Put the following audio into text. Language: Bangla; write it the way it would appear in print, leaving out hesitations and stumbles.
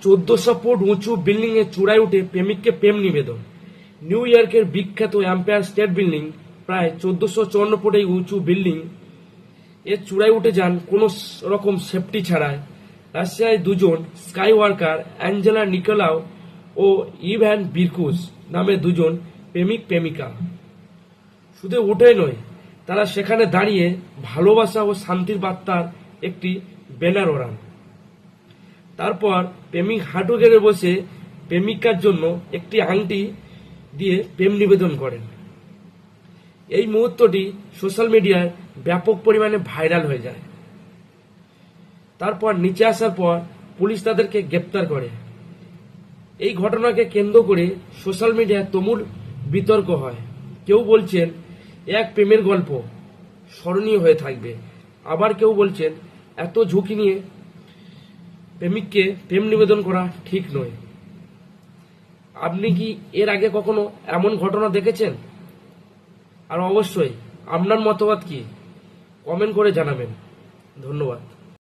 1400 ফুট উঁচু বিল্ডিং এর চূড়ায় উঠে প্রেমিককে প্রেম নিবেদন। নিউ ইয়র্কের বিখ্যাত এম্পায়ার স্টেট বিল্ডিং প্রায় 1454 ফুট এই উঁচু বিল্ডিং এর চূড়ায় উঠে যান কোনো রকম সেফটি ছাড়াই রাশিয়ায় দুজন স্কাই ওয়ার্কার অ্যাঞ্জেলা নিকোলাও ও ইভ্যান বিরকুস নামে দুজন প্রেমিক প্রেমিকা। শুধু উঠে নয়, তারা সেখানে দাঁড়িয়ে ভালোবাসা ও শান্তির বার্তার একটি ব্যানার ওড়ান। তারপর প্রেমিক হাঁটু গেড়ে বসে প্রেমিকার জন্য একটি আংটি দিয়ে প্রেম নিবেদন করেন। এই মুহূর্তটি সোশ্যাল মিডিয়ায় ব্যাপক পরিমাণে ভাইরাল হয়ে যায়। তারপর নিচে আসার পর পুলিশ তাদেরকে গ্রেপ্তার করে। এই ঘটনাকে কেন্দ্র করে সোশ্যাল মিডিয়ায় তুমুল বিতর্ক হয়। কেউ বলছেন এক প্রেমের গল্প স্মরণীয় হয়ে থাকবে, আবার কেউ বলছেন এত ঝুঁকি নিয়ে প্রেমিককে প্রেম নিবেদন করা ঠিক নয়। আপনি কি এর আগে কখনো এমন ঘটনা দেখেছেন? আর অবশ্যই আপনার মতামত কি কমেন্ট করে জানাবেন। ধন্যবাদ।